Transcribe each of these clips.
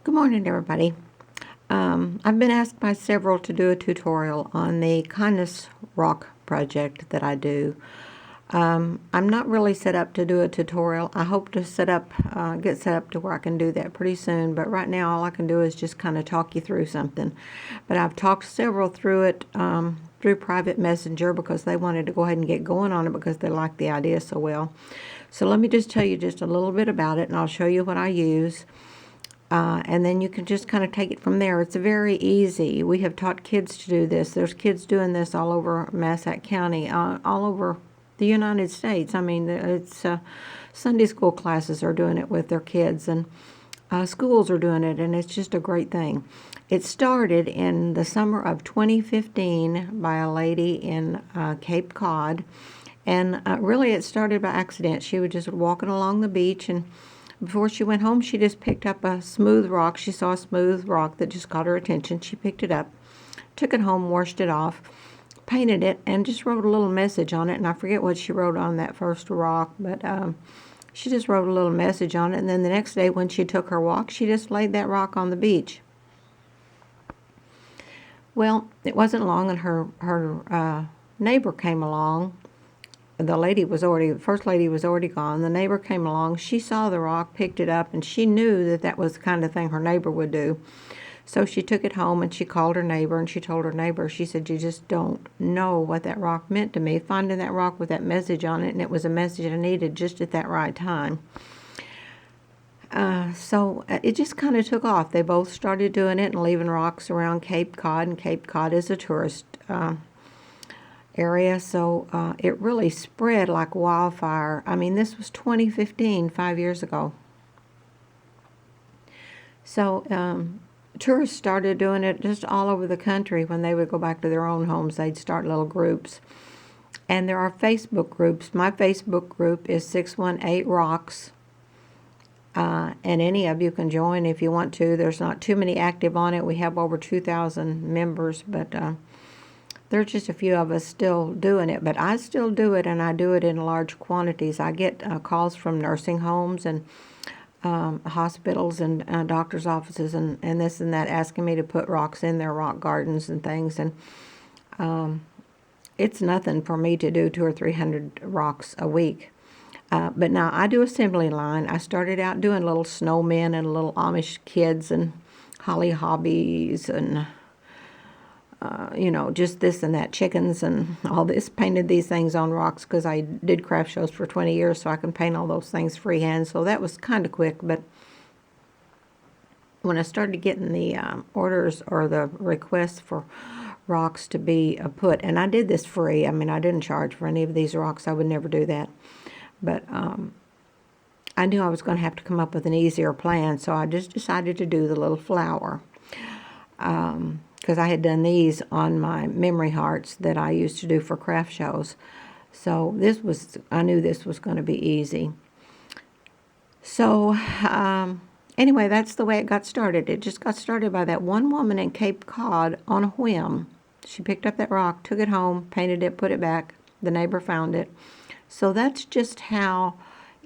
Good morning, everybody. I've been asked by several to do a tutorial on the kindness rock project that I do. I'm not really set up to do a tutorial. I hope to get set up to where I can do that pretty soon, but right now all I can do is just kind of talk you through something. But I've talked several through it through private messenger because they wanted to go ahead and get going on it because they liked the idea so well. So let me just tell you just a little bit about it, and I'll show you what I use. And then you can just kind of take it from there. It's very easy. We have taught kids to do this. There's kids doing this all over Massac County, all over the United States. I mean, it's Sunday school classes are doing it with their kids, and schools are doing it, and it's just a great thing. It started in the summer of 2015 by a lady in Cape Cod, and really it started by accident. She was just walking along the beach, and before she went home, she just picked up a smooth rock. She saw a smooth rock that just caught her attention. She picked it up, took it home, washed it off, painted it, and just wrote a little message on it. And I forget what she wrote on that first rock, but she just wrote a little message on it. And then the next day when she took her walk, she just laid that rock on the beach. Well, it wasn't long, and her neighbor came along. The first lady was already gone. The neighbor came along. She saw the rock, picked it up, and she knew that that was the kind of thing her neighbor would do. So she took it home, and she called her neighbor, and she told her neighbor, she said, "You just don't know what that rock meant to me, finding that rock with that message on it, and it was a message I needed just at that right time." So it just kind of took off. They both started doing it and leaving rocks around Cape Cod, and Cape Cod is a tourist area, so it really spread like wildfire. I mean, this was 2015, 5 years ago. So tourists started doing it just all over the country. When they would go back to their own homes, they'd start little groups. And there are Facebook groups. My Facebook group is 618 Rocks. And any of you can join if you want to. There's not too many active on it. We have over 2,000 members, but there's just a few of us still doing it, but I still do it, and I do it in large quantities. I get calls from nursing homes and hospitals and doctor's offices and this and that, asking me to put rocks in their rock gardens and things, and it's nothing for me to do 200 or 300 rocks a week. But now I do assembly line. I started out doing little snowmen and little Amish kids and holly hobbies and just this and that, chickens and all this. Painted these things on rocks because I did craft shows for 20 years, so I can paint all those things freehand. So that was kind of quick. But when I started getting the orders or the requests for rocks to be put, and I did this free. I mean, I didn't charge for any of these rocks. I would never do that. But I knew I was going to have to come up with an easier plan, so I just decided to do the little flower. Because I had done these on my memory hearts that I used to do for craft shows. So I knew this was going to be easy. So anyway, that's the way it got started. It just got started by that one woman in Cape Cod on a whim. She picked up that rock, took it home, painted it, put it back. The neighbor found it. So that's just how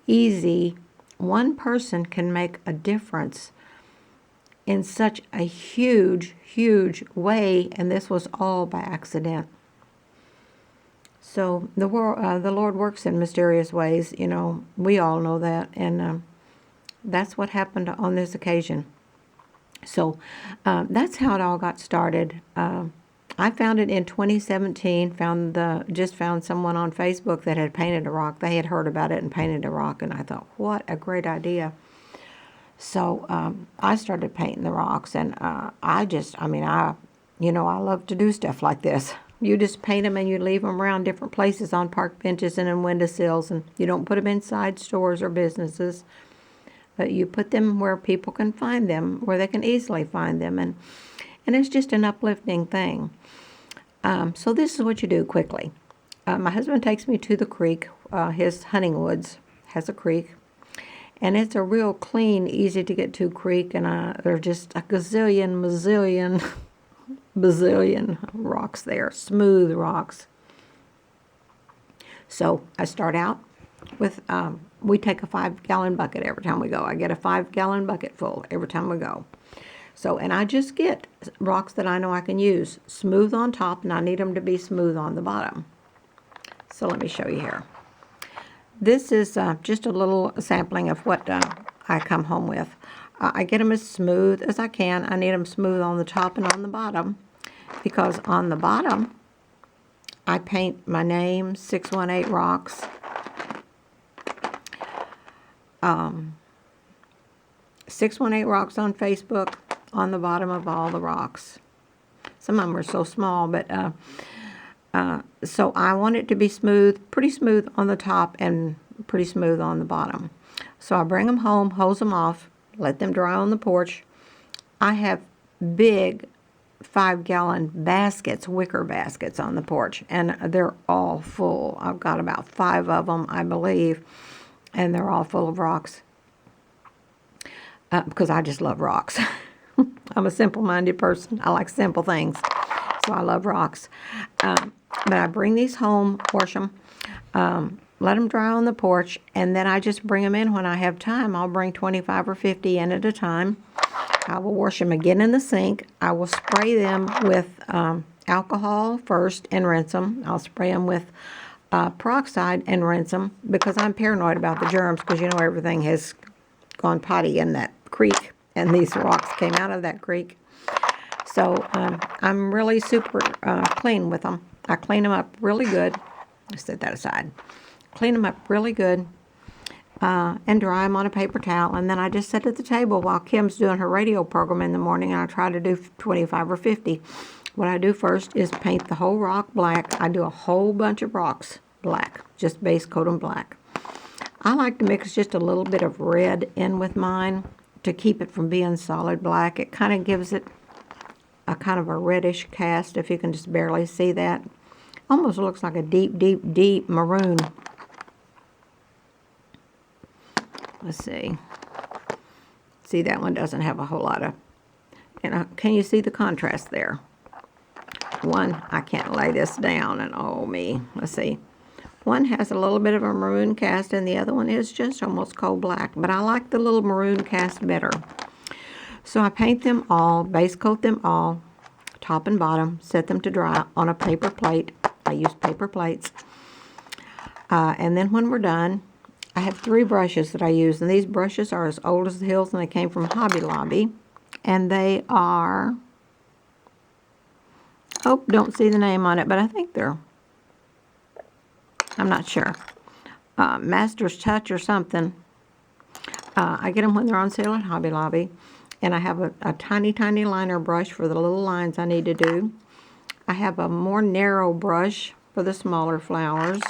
easy one person can make a difference in such a huge, huge way, and this was all by accident. So the Lord works in mysterious ways, we all know that, and that's what happened on this occasion. So that's how it all got started. I found it in 2017, just found someone on Facebook that had painted a rock. They had heard about it and painted a rock, and I thought, what a great idea. So I started painting the rocks, and I love to do stuff like this. You just paint them and you leave them around different places on park benches and in windowsills, and you don't put them inside stores or businesses, but you put them where people can find them, where they can easily find them, and it's just an uplifting thing. So this is what you do quickly. My husband takes me to the creek. His hunting woods has a creek. And it's a real clean, easy to get to creek, and there are just a bazillion rocks there, smooth rocks. So I start out we take a 5-gallon bucket every time we go. I get a 5-gallon bucket full every time we go. So, and I just get rocks that I know I can use, smooth on top, and I need them to be smooth on the bottom. So let me show you here. This is just a little sampling of what I come home with. I get them as smooth as I can. I need them smooth on the top and on the bottom, because on the bottom, I paint my name, 618 Rocks. 618 Rocks on Facebook, on the bottom of all the rocks. Some of them are so small, but so I want it to be smooth, pretty smooth on the top and pretty smooth on the bottom. So I bring them home, hose them off, let them dry on the porch. I have big 5-gallon baskets, wicker baskets on the porch, and they're all full. I've got about 5 of them, I believe, and they're all full of rocks. Because I just love rocks. I'm a simple-minded person. I like simple things, so I love rocks. But I bring these home, wash them, let them dry on the porch, and then I just bring them in when I have time. I'll bring 25 or 50 in at a time. I will wash them again in the sink. I will spray them with alcohol first and rinse them. I'll spray them with peroxide and rinse them, because I'm paranoid about the germs, because you know everything has gone potty in that creek, and these rocks came out of that creek. So I'm really super clean with them. I clean them up really good. Let's set that aside. Clean them up really good and dry them on a paper towel. And then I just sit at the table while Kim's doing her radio program in the morning, and I try to do 25 or 50. What I do first is paint the whole rock black. I do a whole bunch of rocks black, just base coat them black. I like to mix just a little bit of red in with mine to keep it from being solid black. It kind of gives it a kind of a reddish cast, if you can just barely see that. Almost looks like a deep, deep, deep maroon. Let's see. See, that one doesn't have a whole lot of, can you see the contrast there? One, I can't lay this down, and oh me, let's see. One has a little bit of a maroon cast, and the other one is just almost coal black, but I like the little maroon cast better. So I paint them all, base coat them all, top and bottom, set them to dry on a paper plate. I use paper plates. And then when we're done, I have 3 brushes that I use, and these brushes are as old as the hills, and they came from Hobby Lobby. And they are, oh, don't see the name on it, but I think they're, I'm not sure, Master's Touch or something. I get them when they're on sale at Hobby Lobby. And I have a tiny, tiny liner brush for the little lines I need to do. I have a more narrow brush for the smaller flowers,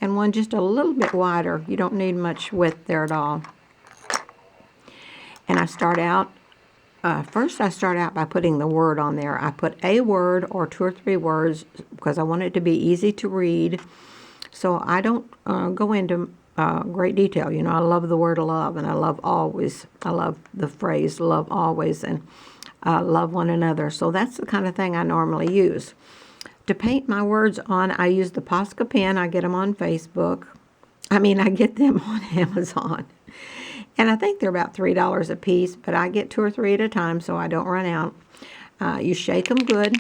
and one just a little bit wider. You don't need much width there at all. And I start out, first I start out by putting the word on there. I put a word or 2 or 3 words because I want it to be easy to read. So I don't go into great detail. You know, I love the word love, and I love always. I love the phrase love always, and love one another. So that's the kind of thing I normally use. To paint my words on, I use the Posca pen. I get them on Facebook. I get them on Amazon. And I think they're about $3 a piece, but I get 2 or 3 at a time so I don't run out. You shake them good,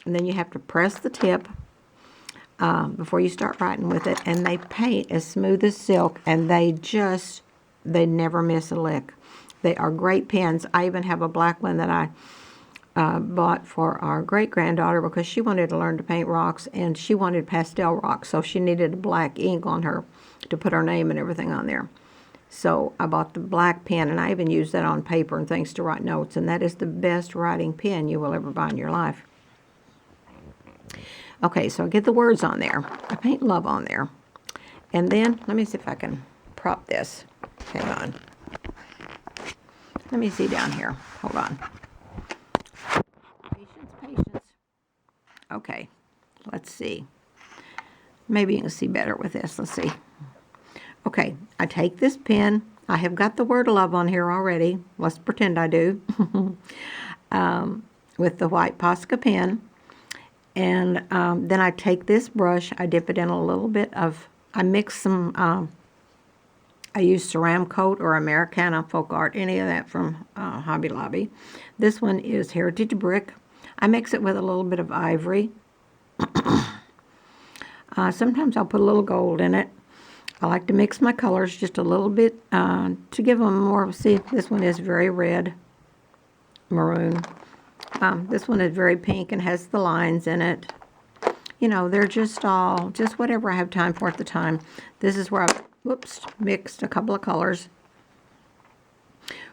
and then you have to press the tip before you start writing with it. And they paint as smooth as silk, and they never miss a lick. They are great pens. I even have a black one that I bought for our great-granddaughter because she wanted to learn to paint rocks, and she wanted pastel rocks, so she needed a black ink on her to put her name and everything on there. So I bought the black pen, and I even use that on paper and things to write notes, and that is the best writing pen you will ever buy in your life. Okay, so I get the words on there. I paint love on there. And then, let me see if I can prop this. Hang on. Let me see down here. Hold on. Patience. Okay, let's see. Maybe you can see better with this. Let's see. Okay, I take this pen. I have got the word love on here already. Let's pretend I do. With the white Posca pen. And then I take this brush. I dip it in a little bit of I mix some, I use Ceram Coat or Americana Folk Art, any of that from Hobby Lobby. This one is Heritage Brick. I mix it with a little bit of ivory. Sometimes I'll put a little gold in it. I like to mix my colors just a little bit to give them more. See, this one is very red, maroon. This one is very pink and has the lines in it. You know, they're just whatever I have time for at the time. This is where I've, mixed a couple of colors,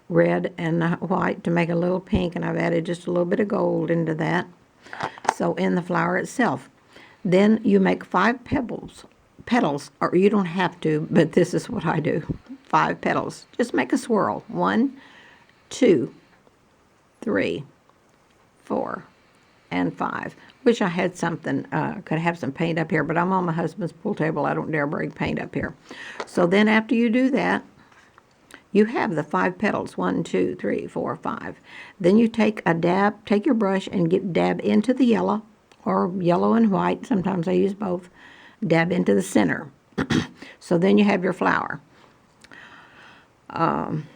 red and white, to make a little pink, and I've added just a little bit of gold into that. So in the flower itself. Then you make 5 petals, or you don't have to, but this is what I do. 5 petals. Just make a swirl. 1, 2, 3, 4, and 5. Wish I had something, could have some paint up here, but I'm on my husband's pool table. I don't dare bring paint up here. So then after you do that, you have the 5 petals, 1, 2, 3, 4, 5. Then you take a dab, take your brush and dab into the yellow, or yellow and white. Sometimes I use both. Dab into the center. So then you have your flower. And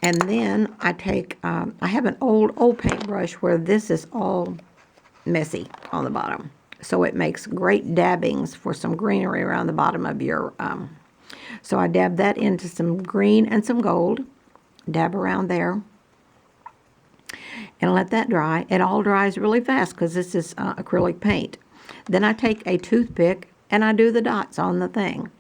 then I take, I have an old paintbrush where this is all messy on the bottom. So it makes great dabbings for some greenery around the bottom of your, so I dab that into some green and some gold. Dab around there. And let that dry. It all dries really fast because this is acrylic paint. Then I take a toothpick and I do the dots on the thing.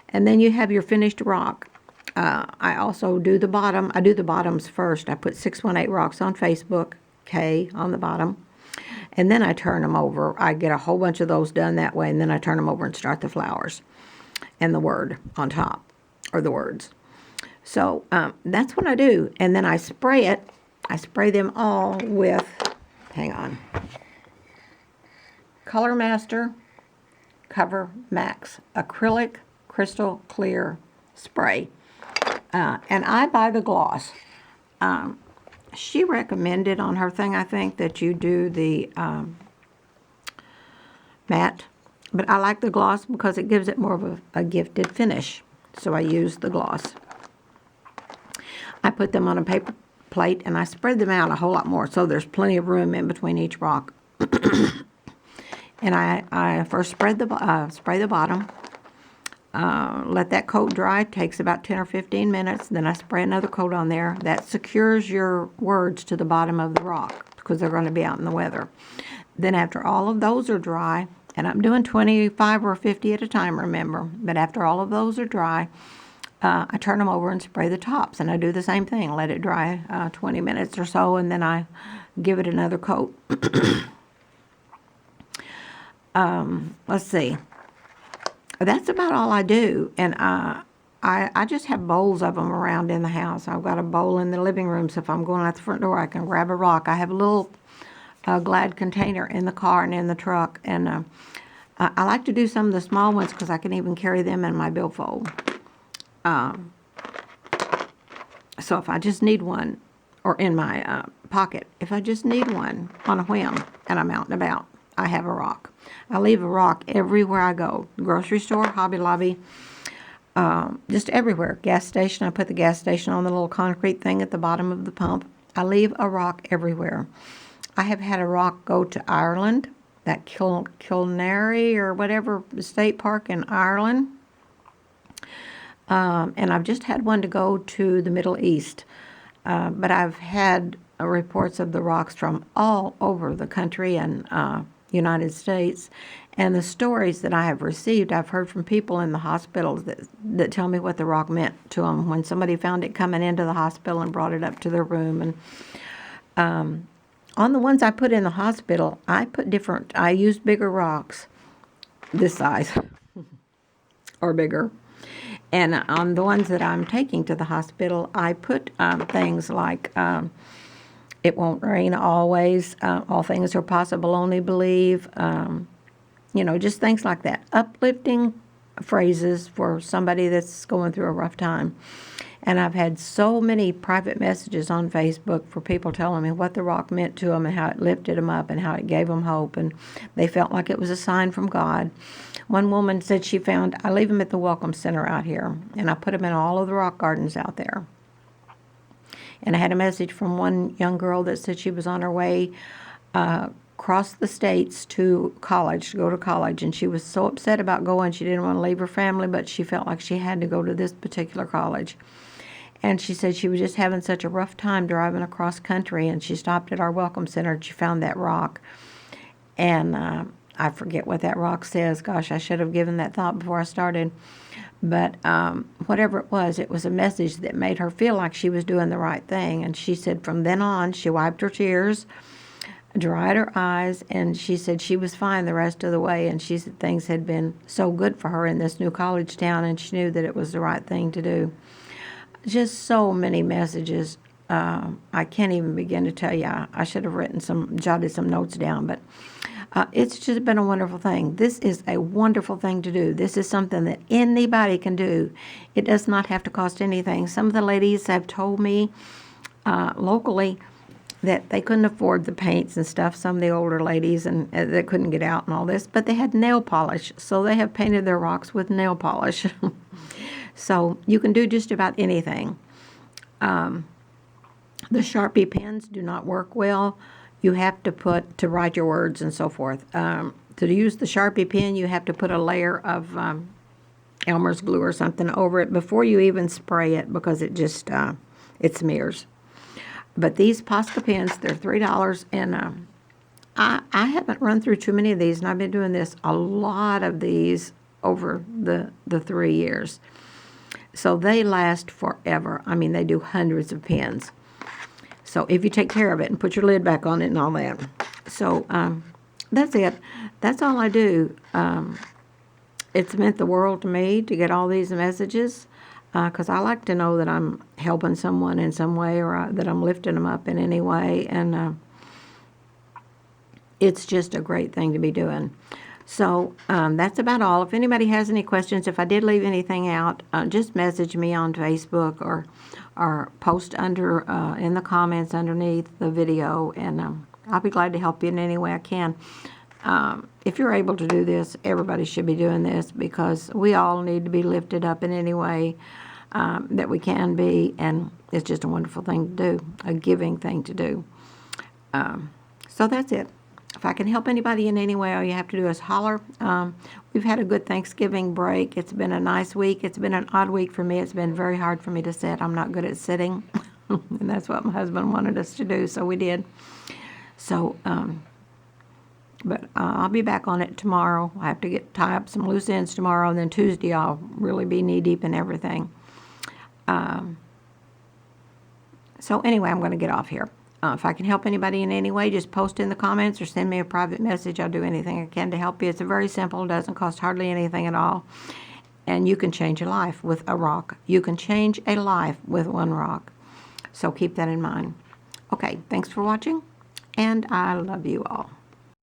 And then you have your finished rock. I also do the bottom. I do the bottoms first. I put 618 Rocks on Facebook, K on the bottom. And then I turn them over. I get a whole bunch of those done that way, and then I turn them over and start the flowers and the word on top, or the words. So that's what I do. And then I spray it. I spray them all with, hang on, Color Master Cover Max Acrylic Crystal Clear Spray. And I buy the gloss. She recommended on her thing, I think, that you do the matte. But I like the gloss because it gives it more of a gifted finish. So I use the gloss. I put them on a paper plate and I spread them out a whole lot more so there's plenty of room in between each rock. And I first spray the bottom. Let that coat dry. It takes about 10 or 15 minutes. Then I spray another coat on there. That secures your words to the bottom of the rock because they're going to be out in the weather. Then after all of those are dry, and I'm doing 25 or 50 at a time, remember, but after all of those are dry, I turn them over and spray the tops. And I do the same thing. Let it dry 20 minutes or so, and then I give it another coat. Let's see. That's about all I do. And I just have bowls of them around in the house. I've got a bowl in the living room, so if I'm going out the front door, I can grab a rock. I have a little Glad container in the car and in the truck. And I like to do some of the small ones because I can even carry them in my billfold. So if I just need one, or in my pocket, if I just need one on a whim and I'm out and about, I have a rock. I leave a rock everywhere I go. Grocery store, Hobby Lobby, just everywhere. Gas station, I put the gas station on the little concrete thing at the bottom of the pump. I leave a rock everywhere. I have had a rock go to Ireland, that Kilnary or whatever state park in Ireland. And I've just had one to go to the Middle East. But I've had reports of the rocks from all over the country and United States. And the stories that I have received, I've heard from people in the hospitals that tell me what the rock meant to them when somebody found it coming into the hospital and brought it up to their room. And on the ones I put in the hospital, I used bigger rocks, this size or bigger. And on the ones that I'm taking to the hospital, I put things like, it won't rain always, all things are possible, only believe, just things like that. Uplifting phrases for somebody that's going through a rough time. And I've had so many private messages on Facebook for people telling me what the rock meant to them and how it lifted them up and how it gave them hope, and they felt like it was a sign from God. One woman said she found, I leave them at the Welcome Center out here, and I put them in all of the rock gardens out there. And I had a message from one young girl that said she was on her way across the states to college, to go to college, and she was so upset about going. She didn't want to leave her family, but she felt like she had to go to this particular college. And she said she was just having such a rough time driving across country, and she stopped at our Welcome Center and she found that rock. And I forget what that rock says. Gosh, I should have given that thought before I started. But whatever it was a message that made her feel like she was doing the right thing. And she said from then on, she wiped her tears, dried her eyes, and she said she was fine the rest of the way. And she said things had been so good for her in this new college town, and she knew that it was the right thing to do. Just so many messages. I can't even begin to tell you. I should have jotted some notes down, but it's just been a wonderful thing. This is a wonderful thing to do. This is something that anybody can do. It does not have to cost anything. Some of the ladies have told me locally that they couldn't afford the paints and stuff, some of the older ladies, and that couldn't get out and all this, but they had nail polish, so they have painted their rocks with nail polish. So you can do just about anything. The Sharpie pens do not work well. You have to write your words and so forth. To use the Sharpie pen, you have to put a layer of Elmer's glue or something over it before you even spray it, because it just, it smears. But these Posca pens, they're $3, and I haven't run through too many of these, and I've been doing a lot of these over the 3 years. So they last forever. I mean, they do hundreds of pens. So if you take care of it and put your lid back on it and all that. So that's it. That's all I do. It's meant the world to me to get all these messages, because I like to know that I'm helping someone in some way, or that I'm lifting them up in any way. And it's just a great thing to be doing. So that's about all. If anybody has any questions, if I did leave anything out, just message me on Facebook, or post under in the comments underneath the video, and I'll be glad to help you in any way I can. If you're able to do this, everybody should be doing this, because we all need to be lifted up in any way that we can be, and it's just a wonderful thing to do, a giving thing to do. So that's it. If I can help anybody in any way, all you have to do is holler. We've had a good Thanksgiving break. It's been a nice week. It's been an odd week for me. It's been very hard for me to sit. I'm not good at sitting, and that's what my husband wanted us to do, so we did. So, but I'll be back on it tomorrow. I have to tie up some loose ends tomorrow, and then Tuesday I'll really be knee-deep in everything. So anyway, I'm going to get off here. If I can help anybody in any way, just post in the comments or send me a private message. I'll do anything I can to help you. It's very simple. It doesn't cost hardly anything at all. And you can change a life with a rock. You can change a life with one rock. So keep that in mind. Okay, thanks for watching, and I love you all.